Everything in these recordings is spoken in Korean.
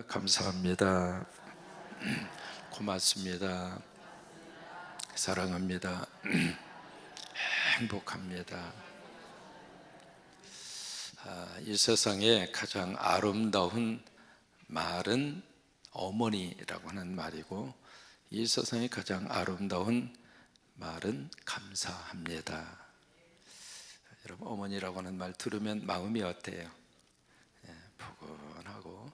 감사합니다. 고맙습니다. 사랑합니다. 행복합니다. 이 세상에 가장 아름다운 말은 어머니라고 하는 말이고, 이 세상에 가장 아름다운 말은 감사합니다. 여러분, 어머니라고 하는 말 들으면 마음이 어때요? 포근하고,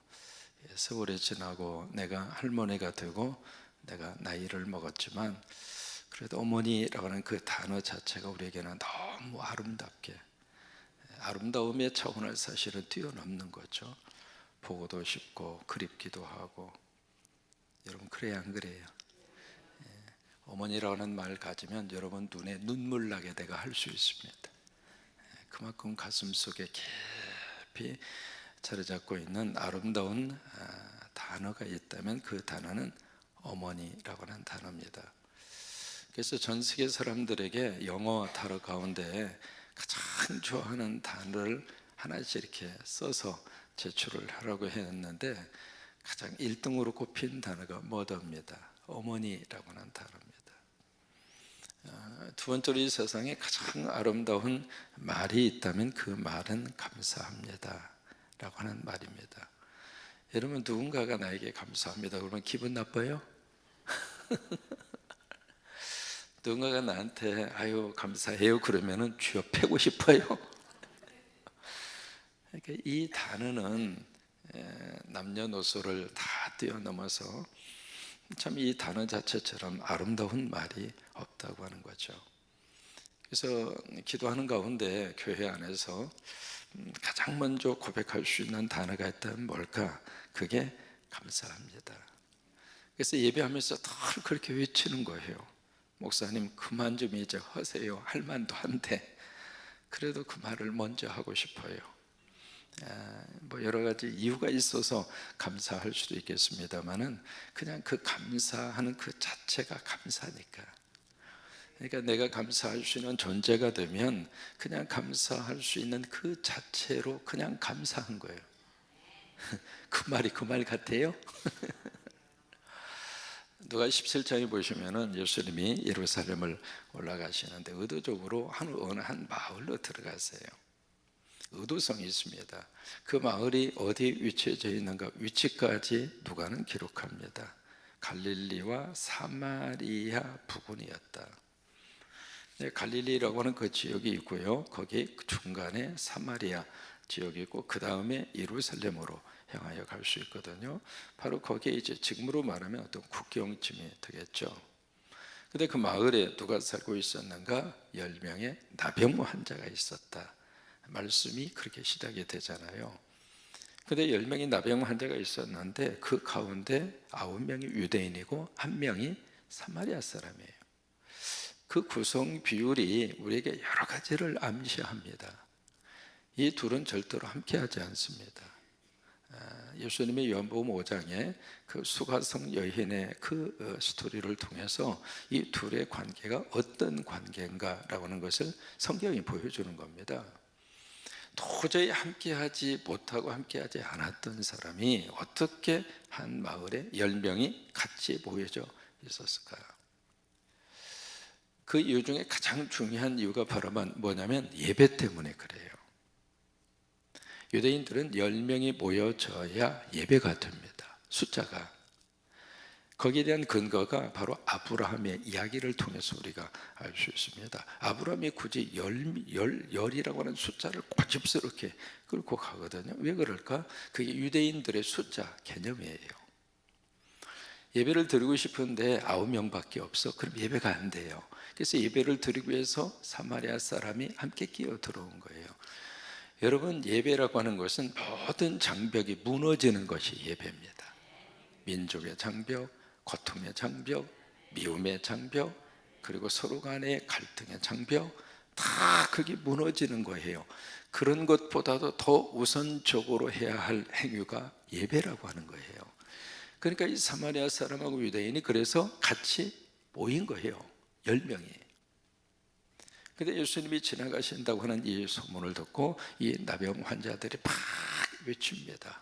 세월이 지나고 내가 할머니가 되고 내가 나이를 먹었지만 그래도 어머니라고 하는 그 단어 자체가 우리에게는 너무 아름답게, 아름다움의 차원을 사실은 뛰어넘는 거죠. 보고도 싶고 그립기도 하고. 여러분, 그래야 안 그래요? 어머니라고 하는 말 가지면 여러분 눈에 눈물 나게 내가 할 수 있습니다. 그만큼 가슴 속에 깊이 자리 잡고 있는 아름다운 단어가 있다면 그 단어는 어머니라고 하는 단어입니다. 그래서 전 세계 사람들에게 영어 단어 가운데 가장 좋아하는 단어를 하나씩 이렇게 써서 제출을 하라고 했는데 가장 1등으로 꼽힌 단어가 mother입니다. 어머니라고 하는 단어입니다. 두 번째로 이 세상에 가장 아름다운 말이 있다면 그 말은 감사합니다 라고 하는 말입니다. 여러분, 누군가가 나에게 감사합니다 그러면 기분 나빠요? 누군가가 나한테 아유 감사해요 그러면은 쥐어 패고 싶어요. 그러니까 이 단어는 남녀노소를 다 뛰어넘어서 참 이 단어 자체처럼 아름다운 말이 없다고 하는 거죠. 그래서 기도하는 가운데 교회 안에서 가장 먼저 고백할 수 있는 단어가 있다면 뭘까? 그게 감사합니다. 그래서 예배하면서 늘 그렇게 외치는 거예요. 목사님 그만 좀 이제 하세요. 할 만도 한데 그래도 그 말을 먼저 하고 싶어요. 뭐 여러 가지 이유가 있어서 감사할 수도 있겠습니다만은 그냥 그 감사하는 그 자체가 감사니까. 그러니까 내가 감사할 수 있는 존재가 되면 그냥 감사할 수 있는 그 자체로 그냥 감사한 거예요. 그 말이 그 말 같아요? 누가 17장에 보시면은 예수님이 예루살렘을 올라가시는데 의도적으로 어느 한 마을로 들어가세요. 의도성이 있습니다. 그 마을이 어디에 위치해져 있는가 위치까지 누가는 기록합니다. 갈릴리와 사마리아 부근이었다. 갈릴리라고 하는 그 지역이 있고요, 거기 중간에 사마리아 지역이 있고 그 다음에 예루살렘으로 향하여 갈 수 있거든요. 바로 거기에 이제 지금으로 말하면 어떤 국경쯤이 되겠죠. 근데 그 마을에 누가 살고 있었는가? 10명의 나병 환자가 있었다. 말씀이 그렇게 시작이 되잖아요. 근데 10명의 나병 환자가 있었는데 그 가운데 9명이 유대인이고 1명이 사마리아 사람이에요. 그 구성 비율이 우리에게 여러 가지를 암시합니다. 이 둘은 절대로 함께하지 않습니다. 예수님의 요한복음 5장에 그 수가성 여인의 그 스토리를 통해서 이 둘의 관계가 어떤 관계인가라고 하는 것을 성경이 보여주는 겁니다. 도저히 함께하지 못하고 함께하지 않았던 사람이 어떻게 한 마을에 10명이 같이 모여져 있었을까요? 그 이유 중에 가장 중요한 이유가 바로 뭐냐면 예배 때문에 그래요. 유대인들은 10명이 모여져야 예배가 됩니다. 숫자가. 거기에 대한 근거가 바로 아브라함의 이야기를 통해서 우리가 알 수 있습니다. 아브라함이 굳이 열이라고 하는 숫자를 고집스럽게 끌고 가거든요. 왜 그럴까? 그게 유대인들의 숫자 개념이에요. 예배를 드리고 싶은데 9명밖에 없어. 그럼 예배가 안 돼요. 그래서 예배를 드리기 위해서 사마리아 사람이 함께 끼어 들어온 거예요. 여러분, 예배라고 하는 것은 모든 장벽이 무너지는 것이 예배입니다. 민족의 장벽, 고통의 장벽, 미움의 장벽, 그리고 서로 간의 갈등의 장벽, 다 그게 무너지는 거예요. 그런 것보다도 더 우선적으로 해야 할 행위가 예배라고 하는 거예요. 그러니까 이 사마리아 사람하고 유대인이 그래서 같이 모인 거예요. 10명이. 근데 예수님이 지나가신다고 하는 이 소문을 듣고 이 나병 환자들이 막 외칩니다.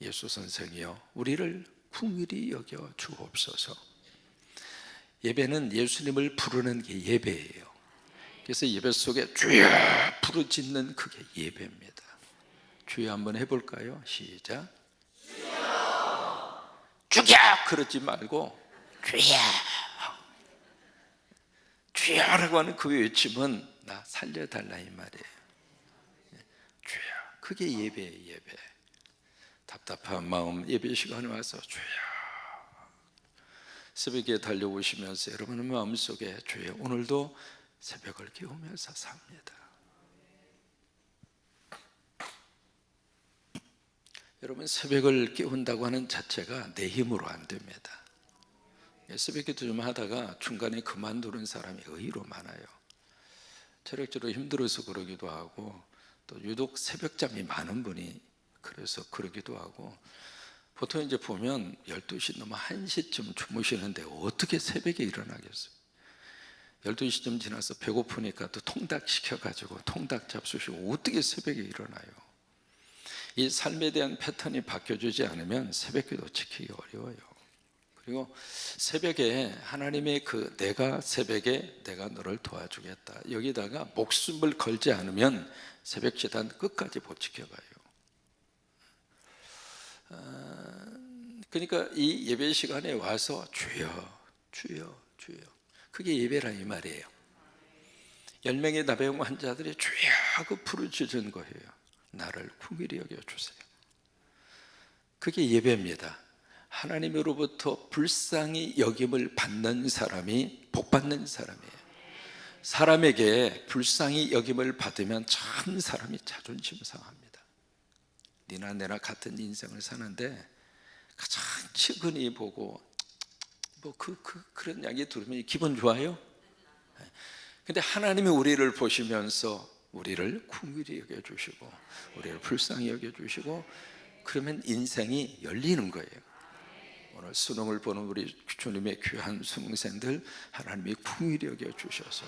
예수 선생이여 우리를 긍휼히 여겨 주옵소서. 예배는 예수님을 부르는 게 예배예요. 그래서 예배 속에 주여 부르짖는 그게 예배입니다. 주여 한번 해볼까요? 시작. 죽여! 그러지 말고 주여! 주여라고 하는 그 외침은 나 살려달라 이 말이에요. 주여, 그게 예배예요. 예배. 답답한 마음 예배 시간에 와서 주여, 새벽에 달려오시면서 여러분의 마음속에 주여 오늘도 새벽을 깨우면서 삽니다. 여러분 새벽을 깨운다고 하는 자체가 내 힘으로 안 됩니다. 새벽기도 좀 하다가 중간에 그만두는 사람이 의외로 많아요. 체력적으로 힘들어서 그러기도 하고 또 유독 새벽잠이 많은 분이 그래서 그러기도 하고, 보통 이제 보면 12시 넘어 1시쯤 주무시는데 어떻게 새벽에 일어나겠어요? 12시쯤 지나서 배고프니까 또 통닭 시켜가지고 통닭 잡수시고 어떻게 새벽에 일어나요? 이 삶에 대한 패턴이 바뀌어주지 않으면 새벽기도 지키기 어려워요. 그리고 새벽에 하나님의 그 내가 새벽에 내가 너를 도와주겠다, 여기다가 목숨을 걸지 않으면 새벽 기도는 끝까지 못 지켜가요. 그러니까 이 예배 시간에 와서 주여 주여 주여, 그게 예배라 이 말이에요. 10명의 나병 환자들이 주여 하고 부르짖은 거예요. 나를 긍휼히 여겨주세요. 그게 예배입니다. 하나님으로부터 불쌍히 여김을 받는 사람이 복 받는 사람이에요. 사람에게 불쌍히 여김을 받으면 참 사람이 자존심 상합니다. 니나 내나 같은 인생을 사는데 가장 측은히 보고 그런 이야기 들으면 기분 좋아요? 근데 하나님이 우리를 보시면서 우리를 긍휼히 여겨주시고 우리를 불쌍히 여겨주시고 그러면 인생이 열리는 거예요. 오늘 수능을 보는 우리 주님의 귀한 수능생들 하나님이 긍휼히 여겨주셔서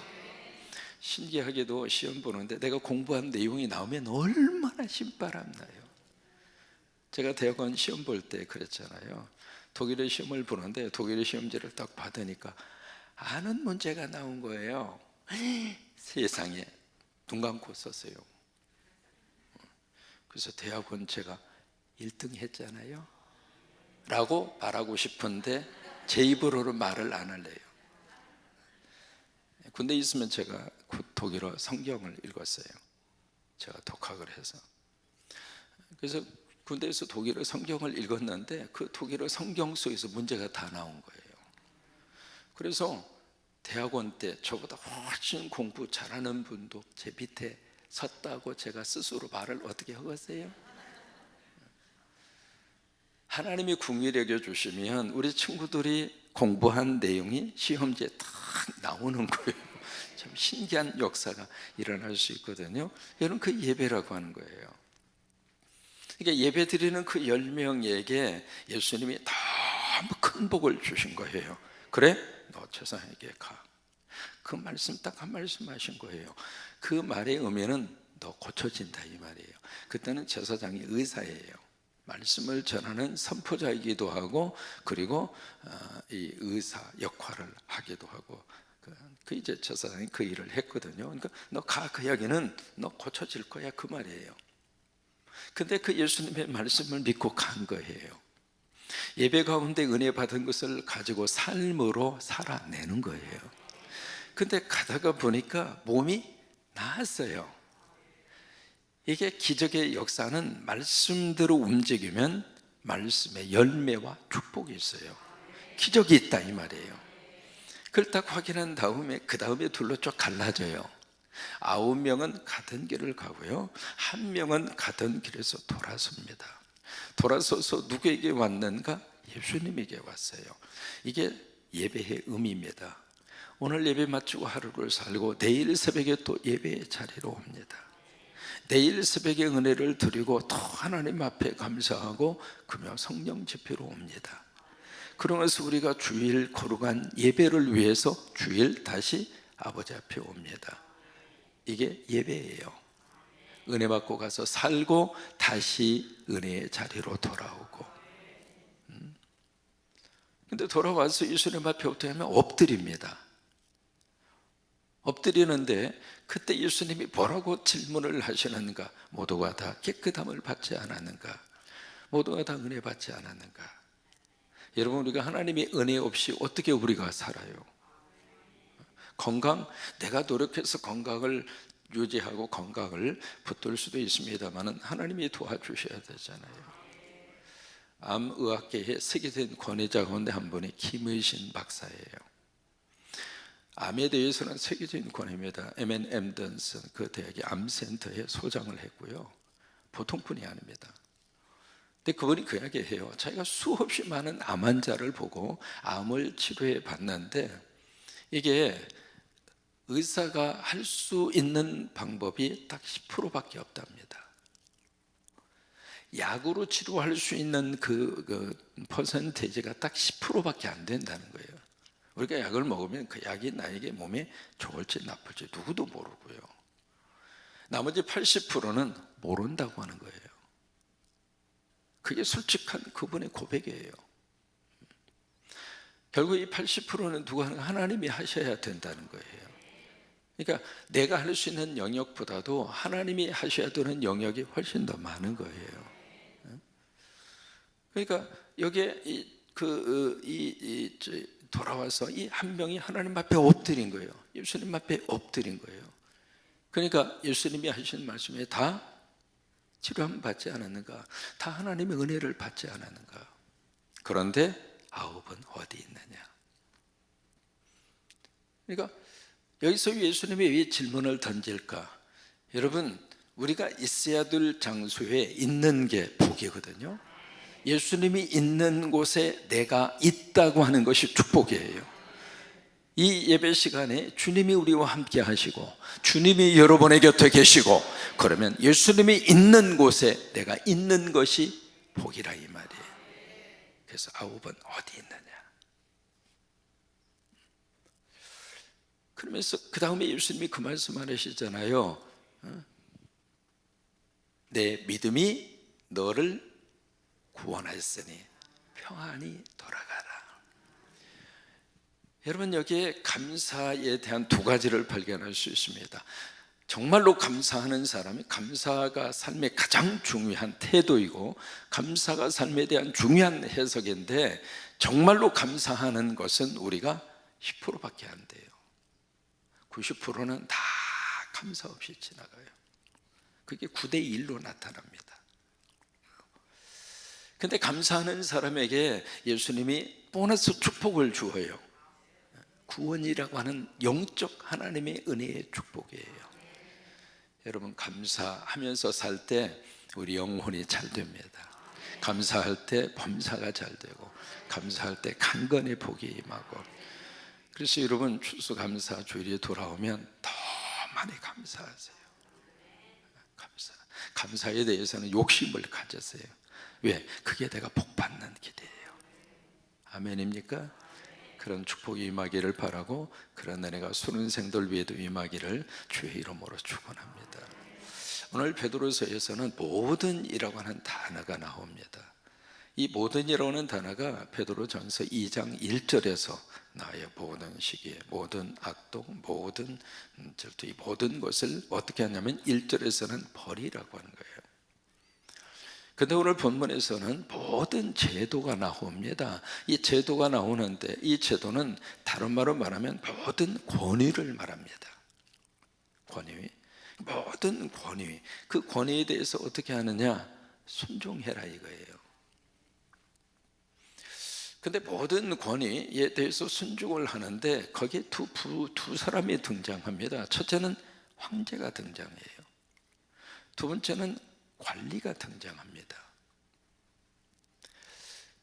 신기하게도 시험 보는데 내가 공부한 내용이 나오면 얼마나 신바람 나요. 제가 대학원 시험 볼 때 그랬잖아요. 독일의 시험을 보는데 독일의 시험지를 딱 받으니까 아는 문제가 나온 거예요. 세상에 눈 감고 썼어요. 그래서 대학원 제가 1등 했잖아요 라고 말하고 싶은데 제 입으로는 말을 안 할래요. 군대에 있으면 제가 독일어 성경을 읽었어요. 제가 독학을 해서. 그래서 군대에서 독일어 성경을 읽었는데 그 독일어 성경 속에서 문제가 다 나온 거예요. 그래서 대학원 때 저보다 훨씬 공부 잘하는 분도 제 밑에 섰다고 제가 스스로 말을 어떻게 하겠어요? 하나님이 긍휼히 여겨주시면 우리 친구들이 공부한 내용이 시험지에 딱 나오는 거예요. 참 신기한 역사가 일어날 수 있거든요. 여러분 그 예배라고 하는 거예요. 그러니까 예배 드리는 그 10명에게 예수님이 너무 큰 복을 주신 거예요. 그래? 너 제사장에게 가. 그 말씀 딱 한 말씀 하신 거예요. 그 말의 의미는 너 고쳐진다 이 말이에요. 그때는 제사장이 의사예요. 말씀을 전하는 선포자이기도 하고 그리고 이 의사 역할을 하기도 하고 그 이제 제사장이 그 일을 했거든요. 그러니까 너 가, 그 이야기는 너 고쳐질 거야 그 말이에요. 근데 그 예수님의 말씀을 믿고 간 거예요. 예배 가운데 은혜 받은 것을 가지고 삶으로 살아내는 거예요. 근데 가다가 보니까 몸이 나았어요. 이게 기적의 역사는 말씀대로 움직이면 말씀의 열매와 축복이 있어요. 기적이 있다 이 말이에요. 그걸 딱 확인한 다음에 그 다음에 둘로 쭉 갈라져요. 9명은 같은 길을 가고요 1명은 같은 길에서 돌아섭니다. 돌아서서 누구에게 왔는가? 예수님에게 왔어요. 이게 예배의 의미입니다. 오늘 예배 마치고 하루를 살고 내일 새벽에 또 예배의 자리로 옵니다. 내일 새벽에 은혜를 드리고 또 하나님 앞에 감사하고 금요 성령 집회로 옵니다. 그러면서 우리가 주일 거룩한 예배를 위해서 주일 다시 아버지 앞에 옵니다. 이게 예배예요. 은혜 받고 가서 살고 다시 은혜의 자리로 돌아오고. 근데 돌아와서 예수님 앞에 어떻게 하면 엎드립니다. 엎드리는데 그때 예수님이 뭐라고 질문을 하시는가? 모두가 다 깨끗함을 받지 않았는가? 모두가 다 은혜 받지 않았는가? 여러분, 우리가 하나님의 은혜 없이 어떻게 우리가 살아요? 건강, 내가 노력해서 건강을 유지하고 건강을 붙들 수도 있습니다만 하나님이 도와주셔야 되잖아요. 암의학계의 세계적인 권위자 가운데 한 분이 김의신 박사예요. 암에 대해서는 세계적인 권위입니다. M&M 던슨 그 대학의 암센터에 소장을 했고요. 보통 분이 아닙니다. 근데 그분이 그 이야기해요. 자기가 수없이 많은 암 환자를 보고 암을 치료해 봤는데 이게 의사가 할 수 있는 방법이 딱 10%밖에 없답니다. 약으로 치료할 수 있는 그 퍼센테이지가 딱 10%밖에 안 된다는 거예요. 우리가 약을 먹으면 그 약이 나에게 몸에 좋을지 나쁠지 누구도 모르고요. 나머지 80%는 모른다고 하는 거예요. 그게 솔직한 그분의 고백이에요. 결국 이 80%는 누가 하는 하나님이 하셔야 된다는 거예요. 그러니까 내가 할 수 있는 영역보다도 하나님이 하셔야 되는 영역이 훨씬 더 많은 거예요. 그러니까 여기에 돌아와서 이 한 명이 하나님 앞에 엎드린 거예요. 예수님 앞에 엎드린 거예요. 그러니까 예수님이 하신 말씀에 다 치료함 받지 않았는가? 다 하나님의 은혜를 받지 않았는가? 그런데 9은 어디 있느냐? 그러니까 여기서 예수님이 왜 질문을 던질까? 여러분, 우리가 있어야 될 장소에 있는 게 복이거든요. 예수님이 있는 곳에 내가 있다고 하는 것이 축복이에요. 이 예배 시간에 주님이 우리와 함께 하시고 주님이 여러분의 곁에 계시고 그러면 예수님이 있는 곳에 내가 있는 것이 복이라 이 말이에요. 그래서 9은 어디 있느냐? 그러면서 그 다음에 예수님이 그 말씀을 하시잖아요. 내 믿음이 너를 구원하였으니 평안히 돌아가라. 여러분, 여기에 감사에 대한 두 가지를 발견할 수 있습니다. 정말로 감사하는 사람이 감사가 삶의 가장 중요한 태도이고 감사가 삶에 대한 중요한 해석인데 정말로 감사하는 것은 우리가 10%밖에 안 돼요. 90%는 다 감사 없이 지나가요. 그게 9대 1로 나타납니다. 근데 감사하는 사람에게 예수님이 보너스 축복을 주어요. 구원이라고 하는 영적 하나님의 은혜의 축복이에요. 여러분, 감사하면서 살 때 우리 영혼이 잘 됩니다. 감사할 때 범사가 잘 되고 감사할 때 강건의 복이 임하고. 그래서 여러분, 추수감사 주일에 돌아오면 더 많이 감사하세요. 감사에 대해서는 욕심을 가졌어요. 왜? 그게 내가 복받는 길이에요. 아멘입니까? 그런 축복이 임하기를 바라고 그런 은혜가 수능생들 위에도 임하기를 주의 이름으로 축원합니다. 오늘 베드로서에서는 모든이라고 하는 단어가 나옵니다. 이 모든이라고 하는 단어가 베드로전서 2장 1절에서 나와요. 모든 시기에 모든 악독, 모든 절도, 이 모든 것을 어떻게 하냐면 1절에서는 버리라고 하는 거예요. 근데 오늘 본문에서는 모든 제도가 나옵니다. 이 제도가 나오는데 이 제도는 다른 말로 말하면 모든 권위를 말합니다. 권위, 모든 권위, 그 권위에 대해서 어떻게 하느냐? 순종해라 이거예요. 근데 모든 권위에 대해서 순종을 하는데 거기에 두 사람이 등장합니다. 첫째는 황제가 등장해요. 두 번째는 관리가 등장합니다.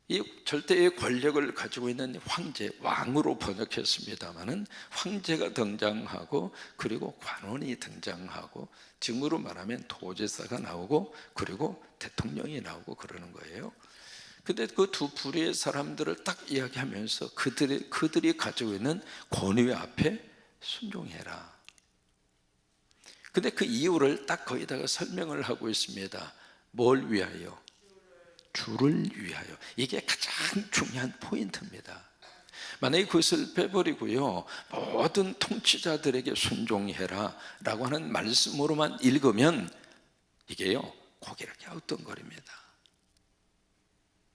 이 절대의 권력을 가지고 있는 황제, 왕으로 번역했습니다마는 황제가 등장하고 그리고 관원이 등장하고 지금으로 말하면 도지사가 나오고 그리고 대통령이 나오고 그러는 거예요. 근데 그 두 부류의 사람들을 딱 이야기하면서 그들이 가지고 있는 권위 앞에 순종해라. 근데 그 이유를 딱 거기다가 설명을 하고 있습니다. 뭘 위하여? 주를 위하여. 이게 가장 중요한 포인트입니다. 만약에 그것을 빼버리고요, 모든 통치자들에게 순종해라 라고 하는 말씀으로만 읽으면 이게요, 고개를 갸우뚱거립니다.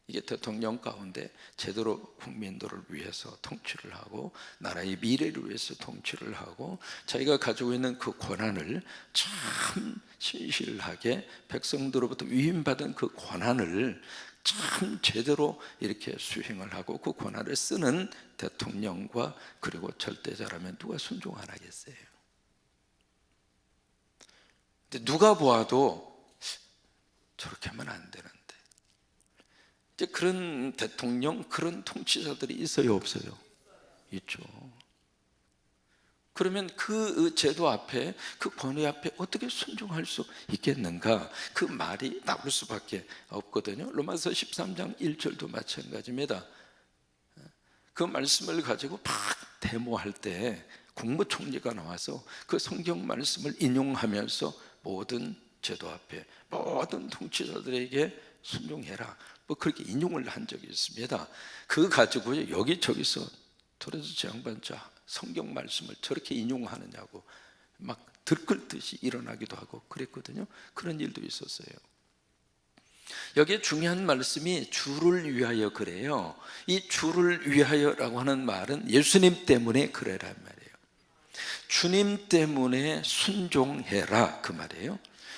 이게 대통령 가운데 제대로 국민들을 위해서 통치를 하고 나라의 미래를 위해서 통치를 하고 자기가 가지고 있는 그 권한을 참 신실하게 백성들로부터 위임받은 그 권한을 참 제대로 이렇게 수행을 하고 그 권한을 쓰는 대통령과 그리고 절대자라면 누가 순종 안 하겠어요? 근데 누가 보아도 저렇게 하면 안 되는데 이제 그런 대통령, 그런 통치자들이 있어요, 없어요? 있죠. 그러면 그 제도 앞에, 그 권위 앞에 어떻게 순종할 수 있겠는가? 그 말이 나올 수밖에 없거든요. 로마서 13장 1절도 마찬가지입니다. 그 말씀을 가지고 막 데모할 때 국무총리가 나와서 그 성경 말씀을 인용하면서 모든 제도 앞에 모든 통치자들에게 순종해라, 뭐 그렇게 인용을 한 적이 있습니다. 그거 가지고 여기저기서 도대체 저 양반자 성경 말씀을 저렇게 인용하느냐고 막 들끓듯이 일어나기도 하고 그랬거든요. 그런 일도 있었어요. 여기에 중요한 말씀이 주를 위하여 그래요. 이 주를 위하여라고 하는 말은 예수님 때문에 그래란 말이에요. 주님 때문에 순종해라 그 말이에요.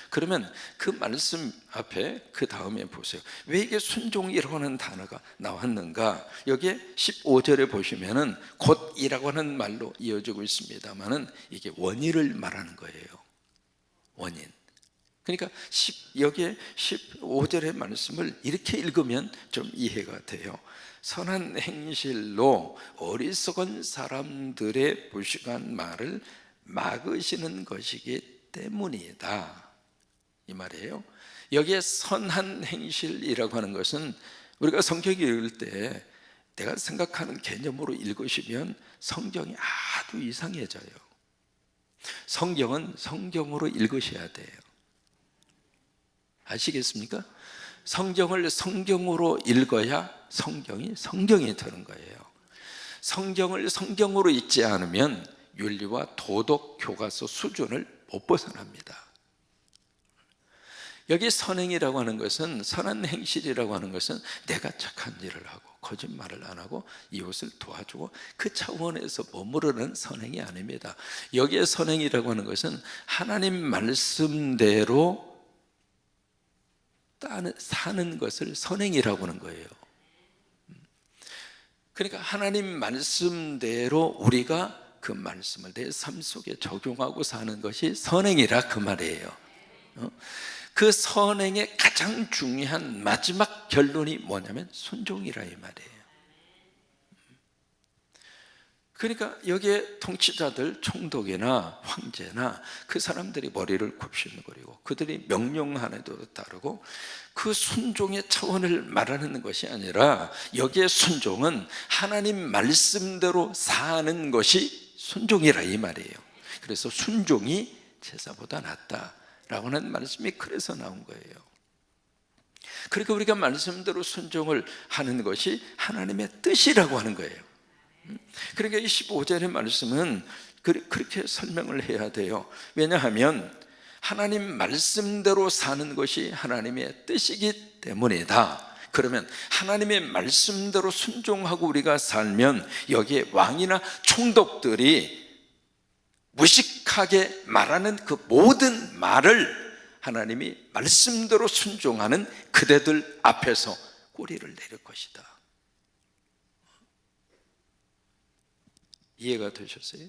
그러면 그 말씀 앞에 그 다음에 보세요. 왜 이게 순종이라고 하는 단어가 나왔는가? 여기에 15절에 보시면은 곧이라고 하는 말로 이어지고 있습니다만은 이게 원인을 말하는 거예요. 원인. 그러니까 여기에 15절의 말씀을 이렇게 읽으면 좀 이해가 돼요. 선한 행실로 어리석은 사람들의 무식한 말을 막으시는 것이기 때문이다, 이 말이에요. 여기에 선한 행실이라고 하는 것은 우리가 성경 읽을 때 내가 생각하는 개념으로 읽으시면 성경이 아주 이상해져요. 성경은 성경으로 읽으셔야 돼요. 아시겠습니까? 성경을 성경으로 읽어야 성경이 되는 거예요. 성경을 성경으로 읽지 않으면 윤리와 도덕 교과서 수준을 못 벗어납니다. 여기 선행이라고 하는 것은, 선한 행실이라고 하는 것은 내가 착한 일을 하고 거짓말을 안 하고 이웃을 도와주고 그 차원에서 머무르는 선행이 아닙니다. 여기에 선행이라고 하는 것은 하나님 말씀대로 사는 것을 선행이라고 하는 거예요. 그러니까 하나님 말씀대로 우리가 그 말씀을 내 삶 속에 적용하고 사는 것이 선행이라 그 말이에요. 그 선행의 가장 중요한 마지막 결론이 뭐냐면 순종이라 이 말이에요. 그러니까 여기에 통치자들, 총독이나 황제나 그 사람들이 머리를 굽신거리고 그들이 명령하는 대로 따르고 그 순종의 차원을 말하는 것이 아니라 여기에 순종은 하나님 말씀대로 사는 것이 순종이라 이 말이에요. 그래서 순종이 제사보다 낫다라고 하는 말씀이 그래서 나온 거예요. 그러니까 우리가 말씀대로 순종을 하는 것이 하나님의 뜻이라고 하는 거예요. 그러니까 이 15절의 말씀은 그렇게 설명을 해야 돼요. 왜냐하면 하나님 말씀대로 사는 것이 하나님의 뜻이기 때문이다. 그러면 하나님의 말씀대로 순종하고 우리가 살면 여기에 왕이나 총독들이 무식하게 말하는 그 모든 말을 하나님이 말씀대로 순종하는 그대들 앞에서 꼬리를 내릴 것이다. 이해가 되셨어요?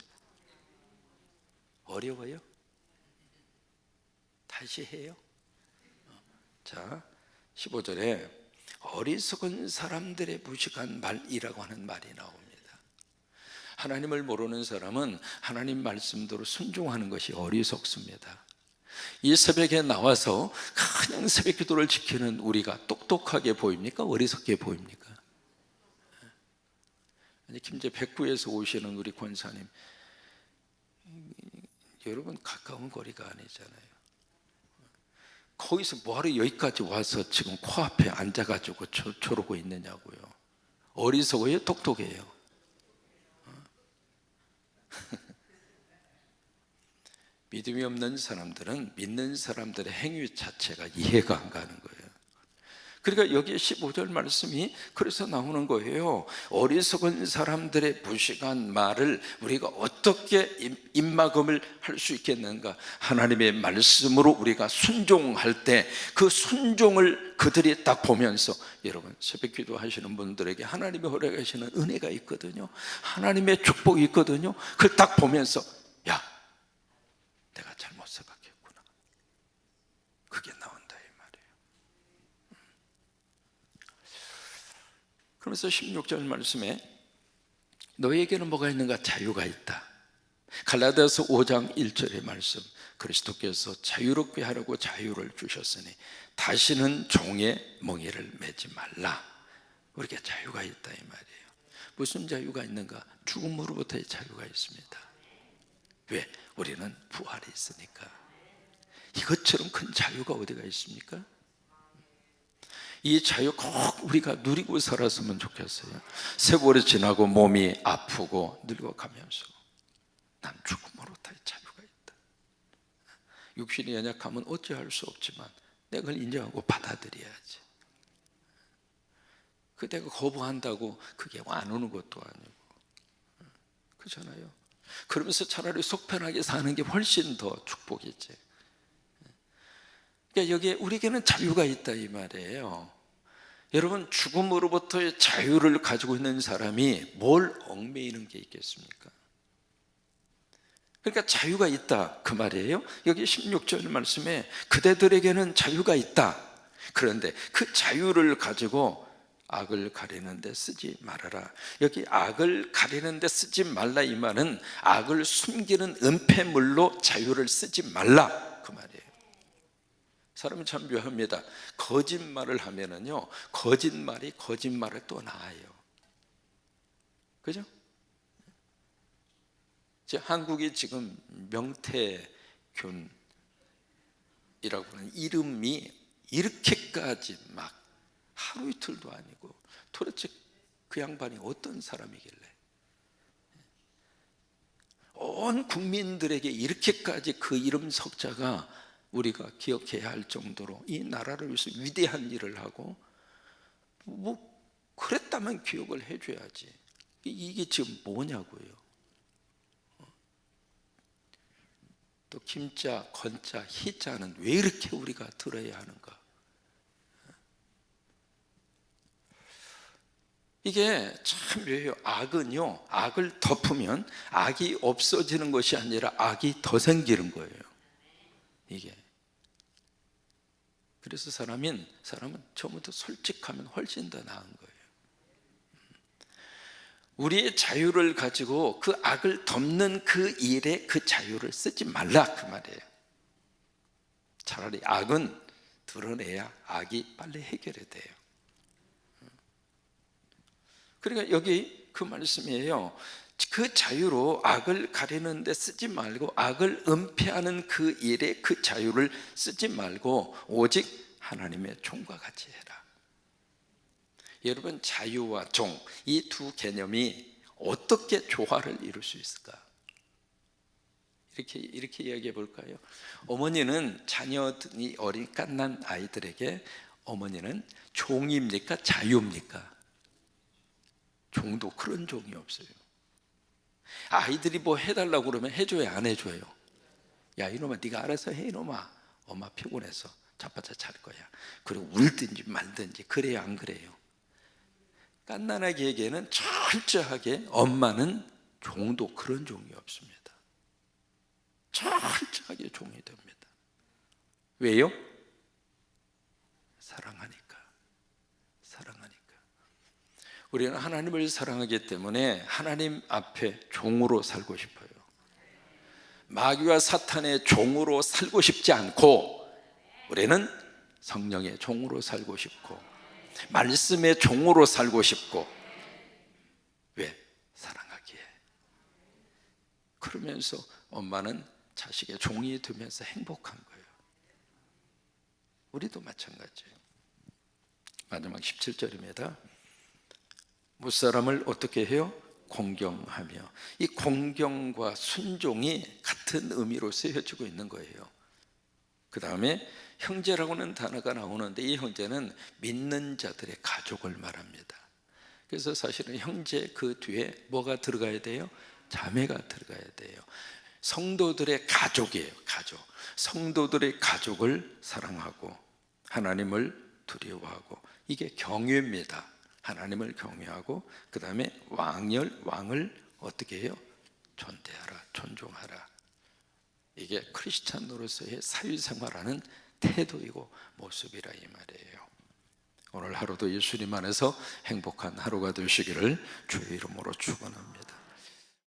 어려워요? 다시 해요. 자, 15절에 어리석은 사람들의 무식한 말이라고 하는 말이 나옵니다. 하나님을 모르는 사람은 하나님 말씀대로 순종하는 것이 어리석습니다. 이 새벽에 나와서 그냥 새벽 기도를 지키는 우리가 똑똑하게 보입니까? 어리석게 보입니까? 김제 백구에서 오시는 우리 권사님 여러분 가까운 거리가 아니잖아요. 거기서 뭐하러 여기까지 와서 지금 코앞에 앉아가지고 저러고 있느냐고요. 어리석어요? 똑똑해요? 믿음이 없는 사람들은 믿는 사람들의 행위 자체가 이해가 안 가는 거예요. 그러니까 여기 15절 말씀이 그래서 나오는 거예요. 어리석은 사람들의 무식한 말을 우리가 어떻게 입막음을 할 수 있겠는가? 하나님의 말씀으로 우리가 순종할 때 그 순종을 그들이 딱 보면서, 여러분 새벽 기도 하시는 분들에게 하나님이 허락하시는 은혜가 있거든요. 하나님의 축복이 있거든요. 그걸 딱 보면서, 야, 내가 잘못 생각했구나. 그게 나온다 이 말이에요. 그러면서 16절 말씀에 너에게는 뭐가 있는가? 자유가 있다. 갈라디아서 5장 1절의 말씀, 그리스도께서 자유롭게 하라고 자유를 주셨으니 다시는 종의 멍에를 매지 말라. 우리가 자유가 있다 이 말이에요. 무슨 자유가 있는가? 죽음으로부터의 자유가 있습니다. 왜? 우리는 부활이 있으니까. 이것처럼 큰 자유가 어디가 있습니까? 이 자유 꼭 우리가 누리고 살았으면 좋겠어요. 세월이 지나고 몸이 아프고 늙어가면서 난 죽음으로부터의 자유가 있다. 육신이 연약하면 어찌할 수 없지만 내가 그걸 인정하고 받아들여야지. 그 내가 거부한다고 그게 안 오는 것도 아니고, 그렇잖아요. 그러면서 차라리 속 편하게 사는 게 훨씬 더 축복이지. 그러니까 여기에 우리에게는 자유가 있다 이 말이에요. 여러분, 죽음으로부터의 자유를 가지고 있는 사람이 뭘 얽매이는 게 있겠습니까? 그러니까 자유가 있다 그 말이에요. 여기 16절 말씀에 그대들에게는 자유가 있다. 그런데 그 자유를 가지고 악을 가리는 데 쓰지 말아라. 여기 악을 가리는 데 쓰지 말라 이 말은 악을 숨기는 은폐물로 자유를 쓰지 말라 그 말이에요. 사람이 참 묘합니다. 거짓말을 하면은요, 거짓말이 거짓말을 또 낳아요. 그죠? 한국이 지금 명태균이라고 하는 이름이 이렇게까지 막 하루 이틀도 아니고, 도대체 그 양반이 어떤 사람이길래 온 국민들에게 이렇게까지 그 이름 석자가 우리가 기억해야 할 정도로 이 나라를 위해서 위대한 일을 하고, 뭐 그랬다면 기억을 해줘야지. 이게 지금 뭐냐고요. 또 김자, 건자, 희자는 왜 이렇게 우리가 들어야 하는가? 이게 참 묘해요. 악은요, 악을 덮으면 악이 없어지는 것이 아니라 악이 더 생기는 거예요. 이게. 그래서 사람은 처음부터 솔직하면 훨씬 더 나은 거예요. 우리의 자유를 가지고 그 악을 덮는 그 일에 그 자유를 쓰지 말라 그 말이에요. 차라리 악은 드러내야 악이 빨리 해결이 돼요. 그러니까 여기 그 말씀이에요. 그 자유로 악을 가리는 데 쓰지 말고, 악을 은폐하는 그 일에 그 자유를 쓰지 말고 오직 하나님의 종과 같이 해라. 여러분, 자유와 종, 이 두 개념이 어떻게 조화를 이룰 수 있을까? 이렇게 이야기해 볼까요? 어머니는 자녀들이 어린 갓난 아이들에게 어머니는 종입니까? 자유입니까? 종도 그런 종이 없어요. 아이들이 뭐 해달라고 그러면 해줘야 안 해줘요? 야 이놈아, 네가 알아서 해 이놈아. 엄마 피곤해서 자빠져 잘 거야. 그리고 울든지 말든지. 그래요 안 그래요? 갓난아기에게는 철저하게 엄마는 종도 그런 종이 없습니다. 철저하게 종이 됩니다. 왜요? 사랑하니까. 우리는 하나님을 사랑하기 때문에 하나님 앞에 종으로 살고 싶어요. 마귀와 사탄의 종으로 살고 싶지 않고, 우리는 성령의 종으로 살고 싶고, 말씀의 종으로 살고 싶고. 왜? 사랑하기에. 그러면서 엄마는 자식의 종이 되면서 행복한 거예요. 우리도 마찬가지예요. 마지막 17절입니다. 무사람을 어떻게 해요? 공경하며. 이 공경과 순종이 같은 의미로 쓰여지고 있는 거예요. 그 다음에 형제라고는 단어가 나오는데 이 형제는 믿는 자들의 가족을 말합니다. 그래서 사실은 형제 그 뒤에 뭐가 들어가야 돼요? 자매가 들어가야 돼요. 성도들의 가족이에요. 가족. 성도들의 가족을 사랑하고 하나님을 두려워하고, 이게 경외입니다. 하나님을 경외하고, 그 다음에 왕을 어떻게 해요? 존대하라, 존중하라. 이게 크리스찬으로서의 사회생활하는 태도이고 모습이라 이 말이에요. 오늘 하루도 예수님 안에서 행복한 하루가 되시기를 주의 이름으로 축원합니다.